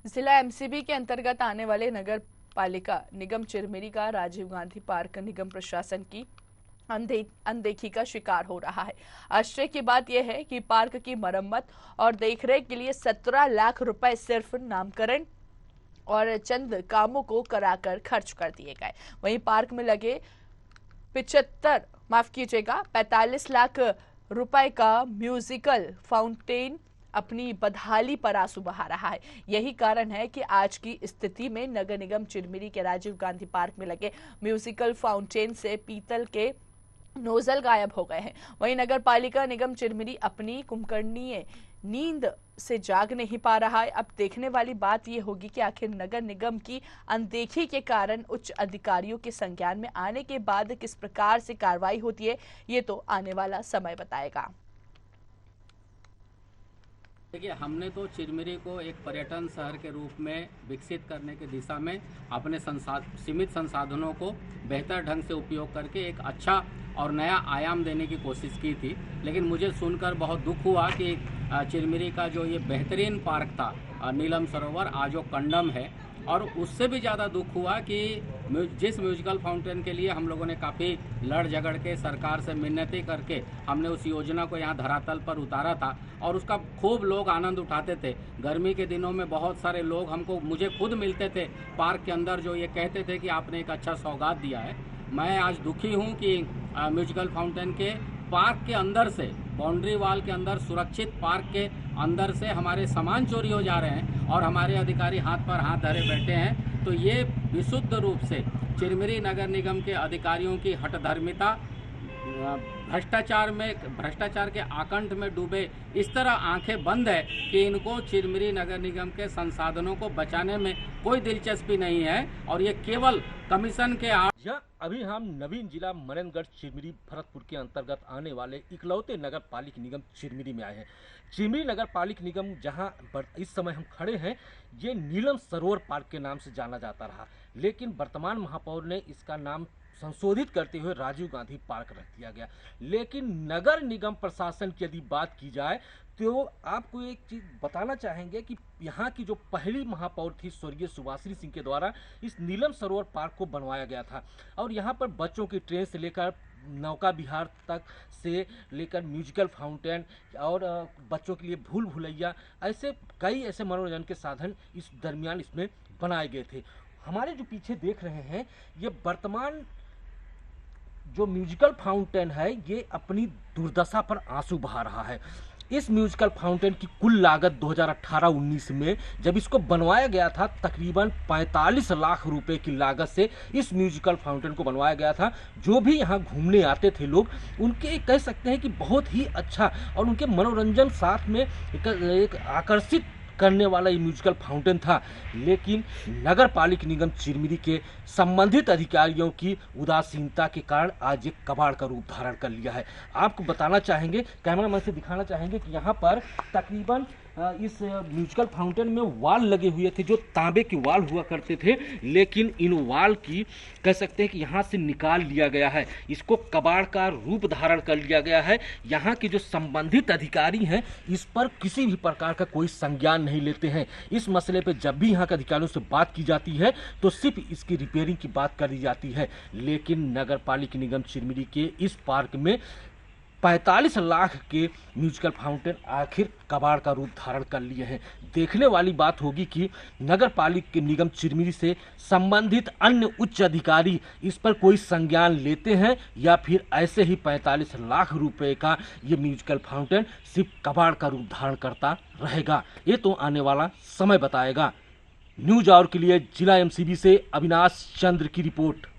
जिला एमसीबी के अंतर्गत आने वाले नगर पालिका निगम चिरमिरी का राजीव गांधी पार्क निगम प्रशासन की अनदेखी का शिकार हो रहा है। आश्चर्य की बात यह है कि पार्क की मरम्मत और देखरेख के लिए 17 लाख रुपए सिर्फ नामकरण और चंद कामों को कराकर खर्च कर दिए गए। वहीं पार्क में लगे 45 लाख रुपए का म्यूजिकल फाउंटेन अपनी बदहाली पर आंसू बहा रहा है। यही कारण है कि आज की स्थिति में नगर निगम चिरमिरी के राजीव गांधी पार्क में लगे म्यूजिकल फाउंटेन से पीतल के नोजल गायब हो गए हैं। वहीं नगर पालिका निगम चिरमिरी अपनी कुंभकर्णीय नींद से जाग नहीं पा रहा है। अब देखने वाली बात यह होगी कि आखिर नगर निगम की अनदेखी के कारण उच्च अधिकारियों के संज्ञान में आने के बाद किस प्रकार से कार्रवाई होती है, ये तो आने वाला समय बताएगा। देखिए, हमने तो चिरमिरी को एक पर्यटन शहर के रूप में विकसित करने की दिशा में अपने सीमित संसाधनों को बेहतर ढंग से उपयोग करके एक अच्छा और नया आयाम देने की कोशिश की थी। लेकिन मुझे सुनकर बहुत दुख हुआ कि चिरमिरी का जो ये बेहतरीन पार्क था नीलम सरोवर, आज वो कंडम है। और उससे भी ज़्यादा दुख हुआ कि जिस म्यूजिकल फाउंटेन के लिए हम लोगों ने काफ़ी लड़ झगड़ के सरकार से मिन्नतें करके हमने उस योजना को यहाँ धरातल पर उतारा था और उसका खूब लोग आनंद उठाते थे। गर्मी के दिनों में बहुत सारे लोग मुझे खुद मिलते थे पार्क के अंदर, जो ये कहते थे कि आपने एक अच्छा सौगात दिया है। मैं आज दुखी हूँ कि म्यूजिकल फाउंटेन के पार्क के अंदर से, बाउंड्री वाल के अंदर, सुरक्षित पार्क के अंदर से हमारे सामान चोरी हो जा रहे हैं और हमारे अधिकारी हाथ पर हाथ धरे बैठे हैं। तो ये विशुद्ध रूप से चिरमिरी नगर निगम के अधिकारियों की हठधर्मिता, भ्रष्टाचार के आकंठ में डूबे इस तरह आंखें बंद है कि इनको चिरमिरी नगर निगम के संसाधनों को बचाने में कोई दिलचस्पी नहीं है और ये केवल कमीशन के अभी हम नवीन जिला मनेनगढ़ चिरमिरी भरतपुर के अंतर्गत आने वाले इकलौते नगर पालिक निगम चिरमिरी में आए हैं। चिरमिरी नगर पालिक निगम जहां इस समय हम खड़े हैं, ये नीलम सरोवर पार्क के नाम से जाना जाता रहा, लेकिन वर्तमान महापौर ने इसका नाम संशोधित करते हुए राजीव गांधी पार्क रख दिया गया। लेकिन नगर निगम प्रशासन की यदि बात की जाए तो आपको एक चीज बताना चाहेंगे कि यहाँ की जो पहली महापौर थी स्वर्गीय सुभाश्री सिंह के द्वारा इस नीलम सरोवर पार्क को बनवाया गया था और यहाँ पर बच्चों की ट्रेन से लेकर नौका विहार तक से लेकर म्यूजिकल फाउंटेन और बच्चों के लिए भूल भुलैया, ऐसे कई ऐसे मनोरंजन के साधन इस दरमियान इसमें बनाए गए थे। हमारे जो पीछे देख रहे हैं, ये वर्तमान जो म्यूजिकल फाउंटेन है ये अपनी दुर्दशा पर आंसू बहा रहा है। इस म्यूजिकल फाउंटेन की कुल लागत 2018-19 में जब इसको बनवाया गया था, तकरीबन 45 लाख रुपए की लागत से इस म्यूजिकल फाउंटेन को बनवाया गया था। जो भी यहाँ घूमने आते थे लोग, उनके कह सकते हैं कि बहुत ही अच्छा और उनके मनोरंजन साथ में एक आकर्षित करने वाला ये म्यूजिकल फाउंटेन था। लेकिन नगर पालिक निगम चिरमिरी के संबंधित अधिकारियों की उदासीनता के कारण आज ये कबाड़ का रूप धारण कर लिया है। आपको बताना चाहेंगे, कैमरामैन से दिखाना चाहेंगे कि यहाँ पर तकरीबन इस म्यूजिकल फाउंटेन में वाल लगे हुए थे जो तांबे के वाल हुआ करते थे, लेकिन इन वाल की कह सकते हैं कि यहाँ से निकाल लिया गया है, इसको कबाड़ का रूप धारण कर लिया गया है। यहाँ के जो संबंधित अधिकारी हैं इस पर किसी भी प्रकार का कोई संज्ञान नहीं लेते हैं। इस मसले पर जब भी यहाँ के अधिकारियों से बात की जाती है तो सिर्फ इसकी रिपेयरिंग की बात करी जाती है। लेकिन नगर पालिक निगम चिरमिरी के इस पार्क में 45 लाख के म्यूजिकल फाउंटेन आखिर कबाड़ का रूप धारण कर लिए हैं। देखने वाली बात होगी कि नगर पालिक निगम चिरमिरी से संबंधित अन्य उच्च अधिकारी इस पर कोई संज्ञान लेते हैं या फिर ऐसे ही 45 लाख रुपए का ये म्यूजिकल फाउंटेन सिर्फ कबाड़ का रूप धारण करता रहेगा। ये तो आने वाला समय बताएगा। न्यूज आवर के लिए जिला एमसीबी से अविनाश चंद्र की रिपोर्ट।